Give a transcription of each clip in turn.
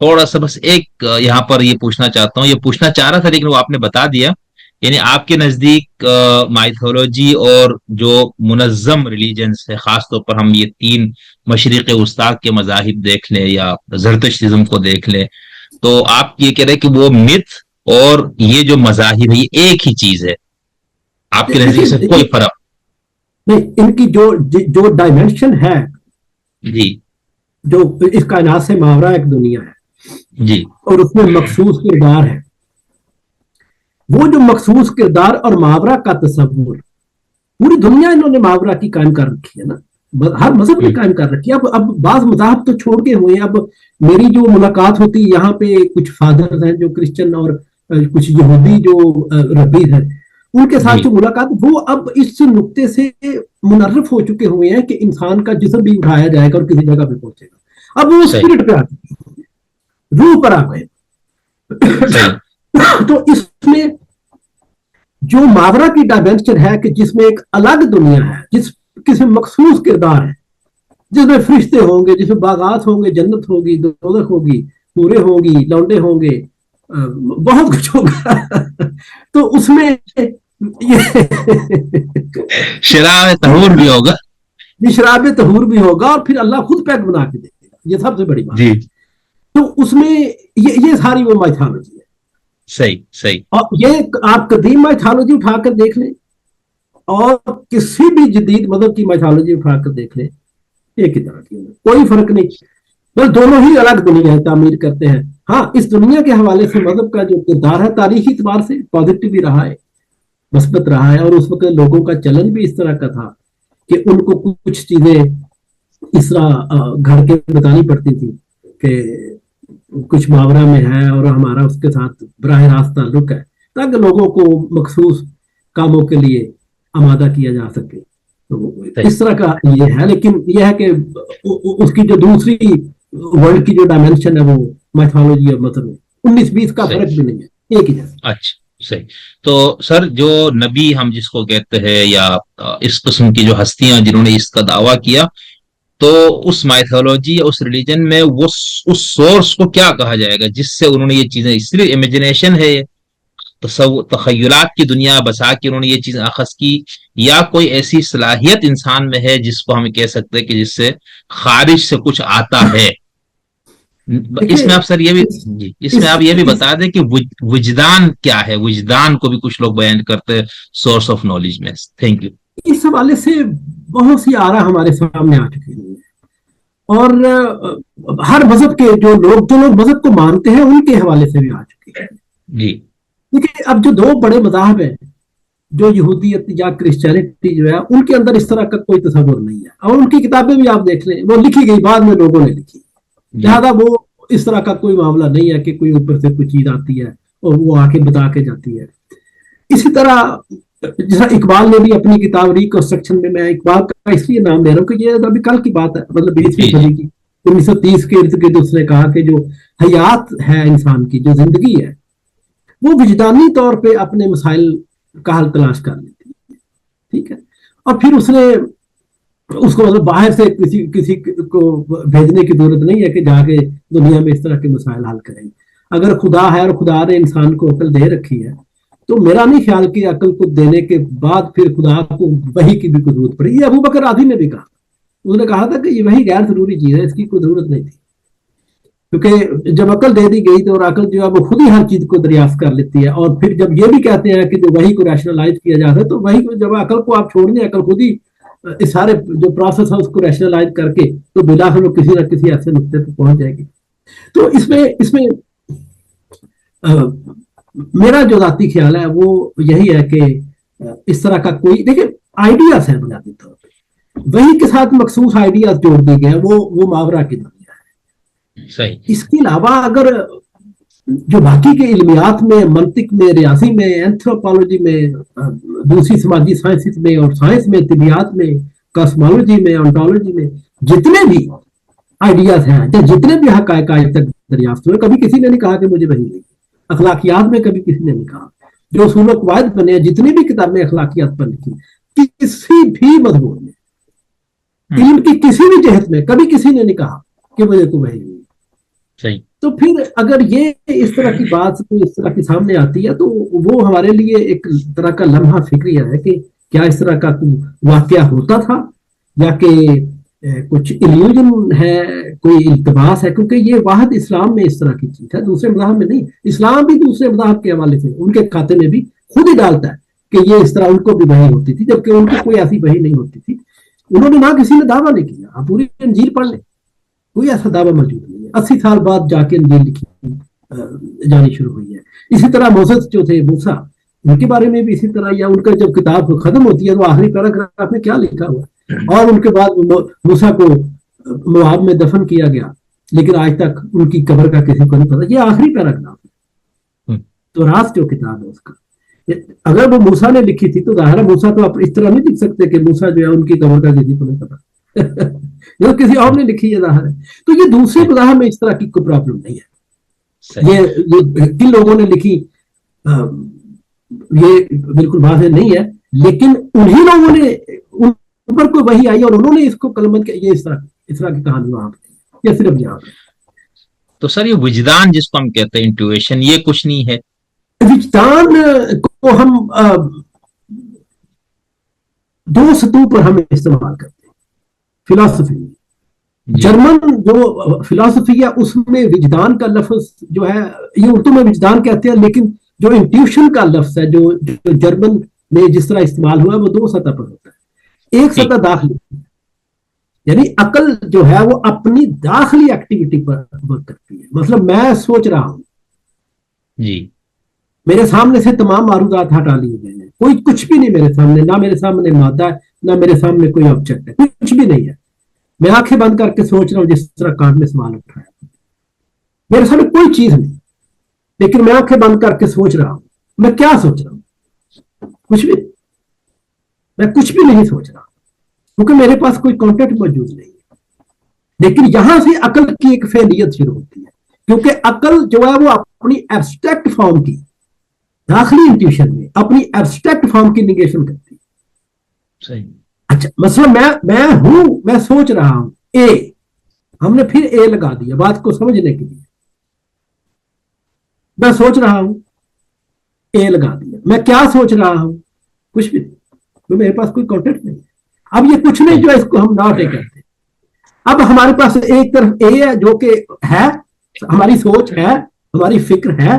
تھوڑا سا بس ایک یہاں پر یہ پوچھنا چاہتا ہوں، یہ پوچھنا چاہ رہا تھا لیکن وہ آپ نے بتا دیا. یعنی آپ کے نزدیک مائتھولوجی اور جو منظم ریلیجنس ہے، خاص طور پر ہم یہ تین مشرق وسطی کے مذاہب دیکھ لیں یا زرتشتزم کو دیکھ لیں، تو آپ یہ کہہ رہے ہیں کہ وہ مت اور یہ جو مذاہب ہے یہ ایک ہی چیز ہے، آپ کے نزدیک سے دیکھیے کوئی فرق؟ نہیں، ان کی جو ڈائمینشن ہے، جی جو اس کائنات سے ماورا ایک دنیا ہے جی اور اس میں مخصوص کردار ہے، وہ جو مخصوص کردار اور محاورہ کا تصور پوری دنیا انہوں نے محاورہ کی قائم کر رکھی ہے نا، ہر مذہب نے قائم کر رکھی ہے. اب بعض مذاہب تو چھوڑ کے ہوئے ہیں. اب میری جو ملاقات ہوتی ہے یہاں پہ کچھ فادرز ہیں جو کرسچن اور کچھ یہودی جو ربی ہیں، ان کے ساتھ جی جو ملاقات، وہ اب اس نقطے سے منرف ہو چکے ہوئے ہیں کہ انسان کا جسم بھی اٹھایا جائے گا اور کسی جگہ پہ پہنچے گا. اب وہ صحیح اسپرٹ پہ آ گئے، روح پر آ گئے. صحیح. تو اس میں جو محاورہ کی ڈائمینشن ہے کہ جس میں ایک الگ دنیا ہے، جس کسی مخصوص کردار ہے، جس میں فرشتے ہوں گے، جس میں باغات ہوں گے، جنت ہوگی، دوزخ ہوگی، پورے ہوں گی، لونڈے ہوں گے، بہت کچھ ہوگا. تو اس میں شراب طہور بھی ہوگا. یہ شراب طہور بھی ہوگا اور پھر اللہ خود پیک بنا کے دے گا. یہ سب سے بڑی بات جی ہے. تو اس میں یہ ساری وہ مائتھالوجی ہے. صحیح صحیح. اور یہ آپ قدیم مائتھالوجی اٹھا کر دیکھ لیں اور کسی بھی جدید مذہب کی مائتھالوجی اٹھا کر دیکھ لیں، ایک ہی طرح کی، کوئی فرق نہیں. بس دونوں ہی الگ دنیا ہے، تعمیر کرتے ہیں. ہاں، اس دنیا کے حوالے سے مذہب کا جو کردار ہے تاریخی اعتبار سے پازیٹو بھی رہا ہے، مثبت رہا ہے. اور اس وقت لوگوں کا چلن بھی اس طرح کا تھا کہ ان کو کچھ چیزیں اس طرح گھر کے بتانی پڑتی تھی کہ کچھ محاورہ میں ہے اور ہمارا اس کے ساتھ براہ راست تعلق ہے، تاکہ لوگوں کو مخصوص کاموں کے لیے آمادہ کیا جا سکے. تو صحیح اس طرح کا یہ ہے. لیکن یہ ہے کہ اس کی جو دوسری ورلڈ کی جو ڈائمینشن ہے وہ میتھولوجی اور مذہب میں 19-20 کا فرق صحیح. بھی نہیں ہے، ایک ہی جیسا. اچھا صحیح. تو سر جو نبی ہم جس کو کہتے ہیں یا اس قسم کی جو ہستیاں جنہوں نے اس کا دعویٰ کیا، تو اس مائتھولوجی یا اس ریلیجن میں وہ اس سورس کو کیا کہا جائے گا جس سے انہوں نے یہ چیزیں، اس لیے امیجنیشن ہے، تخیلات کی دنیا بسا کے انہوں نے یہ چیزیں اخذ کی، یا کوئی ایسی صلاحیت انسان میں ہے جس کو ہم کہہ سکتے ہیں کہ جس سے خارج سے کچھ آتا ہے؟ اس میں دیکھیے آپ سر یہ بھی، جی اس میں آپ یہ بھی بتا دیں کہ وجدان کیا ہے. وجدان کو بھی کچھ لوگ بیان کرتے ہیں سورس آف نالج میں. Thank you. اس حوالے سے بہت سی آرا ہمارے سامنے آ چکی ہیں اور ہر مذہب کے جو لوگ مذہب کو مانتے ہیں ان کے حوالے سے بھی آ چکی ہیں. جی دیکھیے اب جو دو بڑے مذاہب ہیں، جو یہودیت یا کرسچینٹی جو ہے، ان کے اندر اس طرح کا کوئی تصور نہیں ہے. اور ان کی کتابیں بھی آپ دیکھ لیں، وہ لکھی گئی بعد میں لوگوں نے لکھی، جی لہٰذا وہ اس طرح کا کوئی معاملہ نہیں ہے کہ کوئی اوپر سے کوئی چیز آتی ہے اور وہ آ کے بتا کے جاتی ہے. اسی طرح جیسا اقبال نے بھی اپنی کتاب ریکنسٹرکشن میں اقبال کا اس لیے نام لے رہا ہوں کہ یہ ابھی کل کی بات ہے، مطلب 20ویں جی صدی کی 1930 کے ارد گرد اس نے کہا کہ جو حیات ہے انسان کی، جو زندگی ہے، وہ وجدانی طور پہ اپنے مسائل کا حل تلاش کر لیتی ہے. ٹھیک ہے. اور پھر اس نے اس کو مطلب باہر سے کسی کو بھیجنے کی ضرورت نہیں ہے کہ جا کے دنیا میں اس طرح کے مسائل حل کریں. اگر خدا ہے اور خدا نے انسان کو عقل دے رکھی ہے تو میرا نہیں خیال کہ عقل کو دینے کے بعد پھر خدا کو وحی کی بھی کوئی ضرورت پڑی. یہ ابو بکر رازی نے بھی کہا، اس نے کہا تھا کہ یہ وحی غیر ضروری چیز ہے، اس کی کوئی ضرورت نہیں تھی، کیونکہ جب عقل دے دی گئی تو اور عقل جو ہے وہ خود ہی ہر چیز کو دریافت کر لیتی ہے. اور پھر جب یہ بھی کہتے ہیں کہ جو وحی کو ریشنلائز کیا جاتا ہے، تو وحی کو جب عقل کو آپ چھوڑ دیں، عقل خود ہی اس سارے جو پروسیس ہے اس کو ریشنلائز کر کے تو بالآخر وہ کسی نہ کسی ایسے نقطے پہ پہنچ جائے گی. تو اس میں میرا جو ذاتی خیال ہے وہ یہی ہے کہ اس طرح کا کوئی، دیکھیں آئیڈیاز ہے بنیادی طور پہ، وحی کے ساتھ مخصوص آئیڈیاز جوڑ دیے گئے ہیں، وہ محاورہ کی دنیا ہے. صحیح. اس کے علاوہ اگر جو باقی کے علمیات میں، منطق میں، ریاضی میں، اینتھروپالوجی میں، دوسری سماجی سائنسز میں اور سائنس میں، طبیعات میں، کاسمالوجی میں، انٹالوجی میں جتنے بھی آئیڈیاز ہیں، جتنے بھی حقائق آج تک دریافت ہوئے، کبھی کسی نے نہیں کہا کہ مجھے وہی نہیں. اخلاقیات میں کبھی کسی نے نہیں کہا. جو اصول و قواعد بنے ہیں، جتنی بھی کتابیں اخلاقیات پر لکھی، کسی بھی مضمون میں، علم کی کسی بھی جہت میں کبھی کسی نے نہیں کہا کہ مجھے تو وہی نہیں. सही। तो फिर अगर ये इस तरह की बात इस तरह की सामने आती है, तो वो हमारे लिए एक तरह का लम्हा फिक्रिया है कि क्या इस तरह का वाकया होता था, या कि कुछ इल्यूजन है, कोई इल्तबास है, क्योंकि ये वाहद इस्लाम में इस तरह की चीज है, दूसरे मज़हब में नहीं। इस्लाम भी दूसरे मज़हब के हवाले से उनके खाते में भी खुद ही डालता है कि ये इस तरह उनको भी वही होती थी, जबकि उनको कोई ऐसी वही नहीं होती थी। उन्होंने ना किसी ने दावा नहीं किया, आप पूरी अंजील पढ़ लें, कोई ऐसा दावा मौजूद नहीं है। 80 साल बाद जाके अंजील लिखी जानी शुरू हुई है। इसी तरह मोसेस जो थे, मूसा, उनके बारे में भी इसी तरह, या उनका जब किताब खत्म होती है तो आखिरी पैराग्राफ में क्या लिखा हुआ है, और उनके बाद मूसा को मोआब में दफन किया गया, लेकिन आज तक उनकी कब्र का किसी को नहीं पता। ये आखिरी पैराग्राफ है। तो रात जो किताब है उसका, अगर वो मूसा ने लिखी थी तो जाहिर है मूसा तो आप इस तरह नहीं लिख सकते कि मूसा जो है उनकी कब्र का किसी को नहीं पता। ये किसी और ने लिखी है, जाहिर है। तो ये दूसरे मज़हब में इस तरह की कोई प्रॉब्लम नहीं है। ये किन लोगों ने लिखी ये बिल्कुल वाज़ेह नहीं है, लेकिन उन्हीं लोगों ने उन पर कोई वही आई और उन्होंने इसको कलमत किया। ये इस तरह की कहानी वहां पर, या सिर्फ यहाँ पर। तो सर ये विजदान जिसको हम कहते हैं, इंट्यूशन, ये कुछ नहीं है? विजदान को हम दो सतह पर हम इस्तेमाल करते हैं फिलॉसफी में। जर्मन जो फिलॉसफी है उसमें विजदान का लफ्ज जो है, ये उर्दू में विजदान कहते हैं, लेकिन जो इंट्यूशन का लफ्ज है जो जर्मन में जिस तरह इस्तेमाल हुआ है वो दो सतह पर होता है। एक सतह दाखिली, यानी अकल जो है वो अपनी दाखिली एक्टिविटी पर वर्क करती है। मतलब मैं सोच रहा हूं जी, मेरे सामने से तमाम मारूदात हटा लिए गए हैं, कोई कुछ भी नहीं मेरे सामने, ना मेरे सामने मादा है, ना मेरे सामने कोई ऑब्जेक्ट है, कुछ भी नहीं है। मैं आंखें बंद करके सोच रहा हूं जिस तरह कान में सवाल उठाया, मेरे सामने कोई चीज नहीं, लेकिन मैं आंखें बंद करके सोच रहा हूं। मैं क्या सोच रहा हूं? कुछ भी, मैं कुछ भी नहीं सोच रहा, क्योंकि मेरे पास कोई कॉन्टेक्ट मौजूद नहीं है। लेकिन यहां से अकल की एक फेलियत शुरू होती है, क्योंकि अकल जो है वो अपनी एब्स्ट्रैक्ट फॉर्म की, दाखिली इंट्यूशन में अपनी एब्स्ट्रैक्ट फॉर्म की निगेशन करती है। सही। अच्छा, मतलब मैं सोच रहा हूं ए, हमने फिर ए लगा दिया बात को समझने के लिए। मैं सोच रहा हूं, ए लगा दिया। मैं क्या सोच रहा हूं? कुछ भी नहीं, तो मेरे पास कोई कॉन्टेक्ट नहीं है। अब ये कुछ नहीं जो है इसको हम नॉट ए कहते हैं। अब हमारे पास एक तरफ ए है जो कि है, हमारी सोच है, हमारी फिक्र है,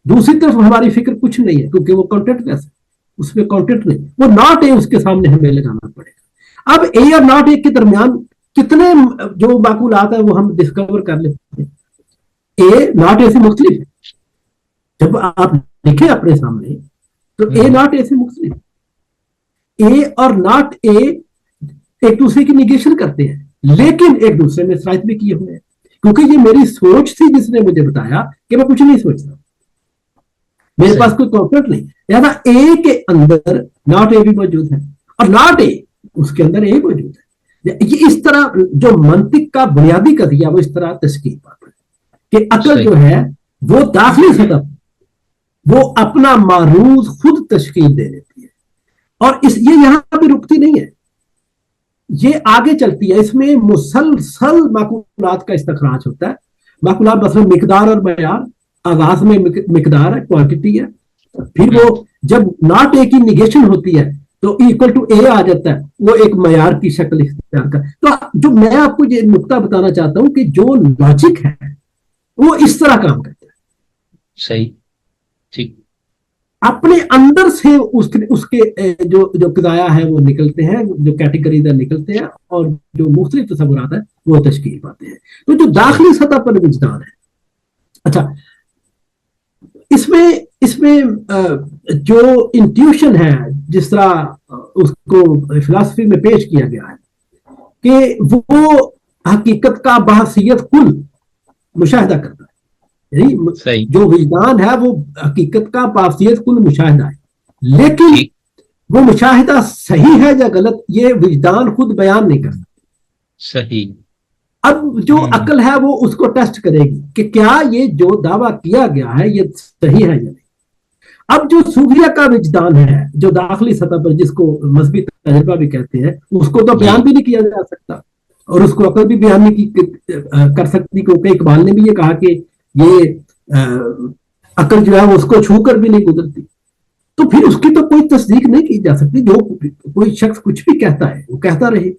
दूसरी तरफ हमारी फिक्र कुछ नहीं है, क्योंकि वो कॉन्टेक्ट लेस है, उसमें कॉन्टेक्ट नहीं, वो नॉट ए उसके सामने हमें लगाना पड़ेगा। अब ए और नॉट ए के दरमियान कितने जो माकूलात है वो हम डिस्कवर कर लेते हैं। ए नॉट ए से मुख्तलिफ है। जब आप लिखे अपने सामने तो ए नॉट ए से मुख्तलिफ, ए और नॉट ए एक दूसरे की निगेशन करते हैं, लेकिन एक दूसरे में शराइत भी किए हुए हैं, क्योंकि ये मेरी सोच थी जिसने मुझे बताया कि मैं कुछ नहीं सोचता, मेरे पास कोई कॉन्सेप्ट नहीं। लिहाजा ए के अंदर नॉट ए भी मौजूद है और नॉट ए उसके अंदर ए मौजूद है। ये इस तरह जो मंतिक का बुनियादी कदिया वो इस तरह तशकील पाता है कि अकल जो है वो दाखिली सतह वो अपना मारूज खुद तशकील दे देती है, और ये यहां पे रुकती नहीं है, ये आगे चलती है। इसमें मुसलसल माकूलात का इस्तखराज होता है। माकूलात मतलब मिकदार और मयार, आगाज में मिकदार है, क्वांटिटी है, फिर वो जब नॉट ए की निगेशन होती है तो इक्वल टू ए आ जाता है, वो एक मयार की शक्ल इख्तियार कर। तो जो मैं आपको ये नुक्ता बताना चाहता हूं कि जो लॉजिक है वो इस तरह काम करता है। सही, ठीक। अपने अंदर से उसके जो कदाया है वो निकलते हैं, जो कैटेगरीज निकलते हैं, और जो मुख्तलिफ तस्वुरात है वो तशकील पाते हैं। तो जो दाखिली सतह पर विजदान है, अच्छा, इसमें जो इंट्यूशन है, जिस तरह उसको फिलॉसफी में पेश किया गया है कि वो हकीकत का बहसियत कुल मुशाहिदा करता है, यानी जो विजदान है वो हकीकत का बहसियत कुल मुशाहिदा है, लेकिन वो मुशाहिदा सही है या गलत ये विजदान खुद बयान नहीं करता। सही। अब जो अकल है वो उसको टेस्ट करेगी कि क्या ये जो दावा किया गया है ये सही है या नहीं। अब जो सूफिया का विजदान है, जो दाखिली सतह पर, जिसको मजहबी तजुर्बा भी कहते हैं, उसको तो बयान भी नहीं किया जा सकता। اور اس کو अकल भी बयान नहीं कर सकती, क्योंकि इकबाल ने भी ये कहा कि ये अकल जो है वो उसको छू कर भी नहीं गुजरती। तो फिर उसकी तो कोई तस्दीक नहीं की जा सकती। जो कोई शख्स कुछ भी कहता है वो कहता रहे,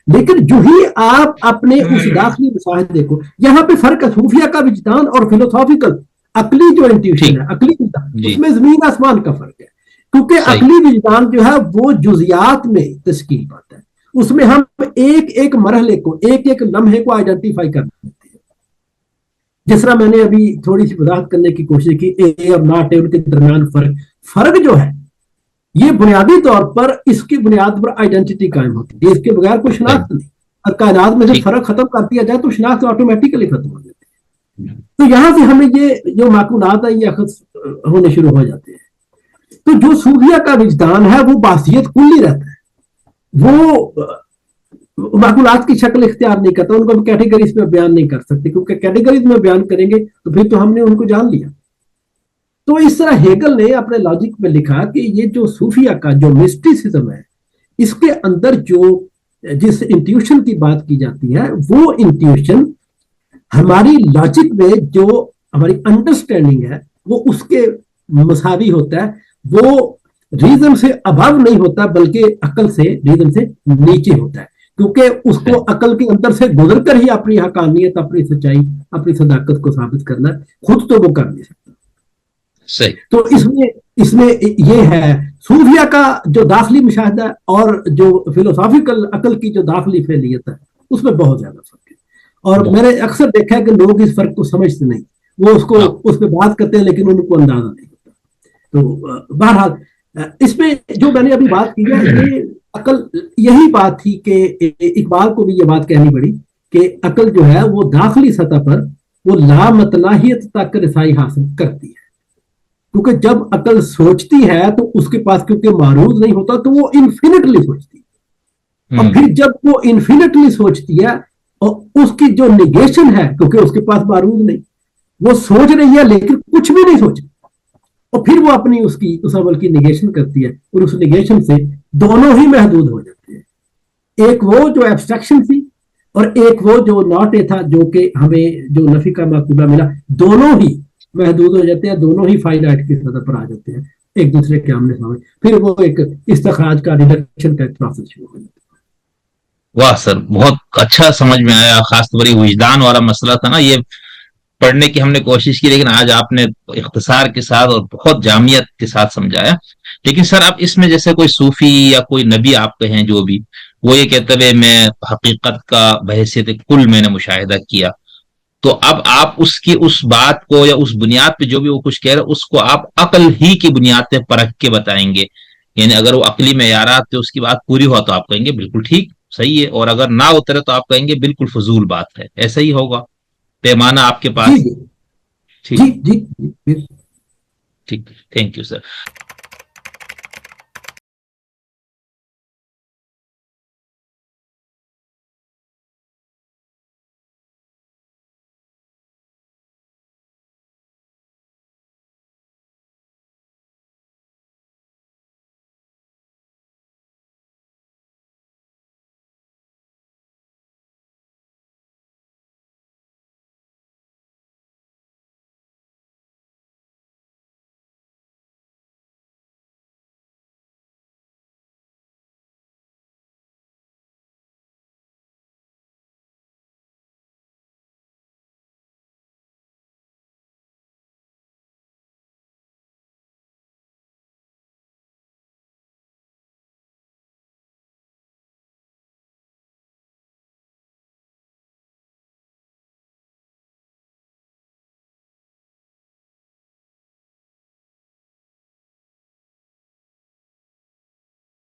लेकिन जो ही आप अपने उस दाखिली मुशाहिदे को, यहाँ पे फर्क है सूफिया का विजदान और फिलोसॉफिकल अकली जो इंट्यूशन है, अकली विजदान, उसमें जमीन आसमान का फर्क है। क्योंकि अकली विजदान जो है वो जुजियात में तश्कील पाता है, उसमें हम एक एक मरहले को, एक एक लम्हे को आइडेंटिफाई कर लेते हैं। जिस तरह मैंने अभी थोड़ी सी वजाहत करने की कोशिश की, ए और नॉट ए, उनके दरमियान फर्क जो है ये बुनियादी तौर पर इसकी बुनियाद पर आइडेंटिटी कायम होती है, इसके बगैर कोई शनाख्त नहीं। और कायनात में जब फर्क खत्म कर दिया जाए तो शनाख्त ऑटोमेटिकली खत्म हो जाती है। तो यहां से हमें ये जो माकूलात है ये अखज़ होने शुरू हो जाते हैं। तो जो सूफिया का विजदान है वो बासियत कुल्ली रहता है, वो माकूलात की शक्ल इख्तियार नहीं करता, उनको हम कैटेगरीज में बयान नहीं कर सकते, क्योंकि कैटेगरीज में बयान करेंगे तो फिर तो हमने उनको जान लिया। तो इस तरह हेगल ने अपने लॉजिक में लिखा कि ये जो सूफिया का जो मिस्टिसिज्म है, इसके अंदर जो जिस इंट्यूशन की बात की जाती है वो इंट्यूशन हमारी लॉजिक में जो हमारी अंडरस्टैंडिंग है वो उसके मसावी होता है, वो रीजन से अबव नहीं होता बल्कि अकल से, रीजन से नीचे होता है, क्योंकि उसको अकल के अंदर से गुजर कर ही अपनी हकानियत, अपनी सच्चाई, अपनी सदाकत को साबित करना, खुद तो वो कर नहीं सकता। सही। तो इसमें ये है सूफिया का जो दाखिली मुशाहिदा और जो फिलोसॉफिकल अकल की जो दाखिली फेलियत है उसमें बहुत ज्यादा फर्क है। और मैंने अक्सर देखा है कि लोग इस फर्क को समझते नहीं, वो उसको उस पर बात करते हैं लेकिन उनको अंदाजा नहीं होता। तो बहरहाल इसमें जो मैंने अभी बात की है ये अकल, यही बात थी कि इकबाल को भी ये बात कहनी पड़ी कि अकल जो है वो दाखिली सतह पर वो लामतनाहियत तक रसाई हासिल करती है, क्योंकि जब अकल सोचती है तो उसके पास क्योंकि मारूज नहीं होता तो वो इन्फिनिटली सोचती है। और फिर जब वो इन्फिनिटली सोचती है और उसकी जो निगेशन है, क्योंकि उसके पास मारूज नहीं, वो सोच रही है लेकिन कुछ भी नहीं सोच, और फिर वो अपनी उसकी उस अमल की निगेशन करती है, और उस निगेशन से दोनों ही महदूद हो जाते हैं। एक वो जो एब्स्ट्रैक्शन थी और एक वो जो नॉट ए था, जो कि हमें जो नफी का माकूला मिला, दोनों ही महदूद हो जाते हैं, दोनों ही फाइनाइट की सतह पर आ जाते हैं एक दूसरे के आमने सामने। फिर वो एक इस्तिखराज का, रिडक्शन का एक प्रोसेस शुरू हो जाता है। वाह सर, बहुत अच्छा समझ में आया। खास तौर पर विजदान वाला मसला था ना, ये पढ़ने की हमने कोशिश की, लेकिन आज आपने इख्तिसार के साथ और बहुत जामियत के साथ समझाया। लेकिन सर अब इसमें जैसे कोई सूफी या कोई नबी आप कहें जो भी, वो ये कहते हुए मैं हकीकत का बहैसियत कुल मैंने मुशाहिदा किया, तो अब आप उसकी उस बात को या उस बुनियाद पे जो भी वो कुछ कह रहे हैं उसको आप अकल ही की बुनियाद पे परख के बताएंगे। यानी अगर वो अकली मेयारात पे उसकी बात पूरी हो तो आप कहेंगे बिल्कुल ठीक सही है, और अगर ना उतरे तो आप कहेंगे बिल्कुल फजूल बात है। ऐसा ही होगा पैमाना आपके पास? जी जी ठीक जी जी, ठीक, थैंक यू सर।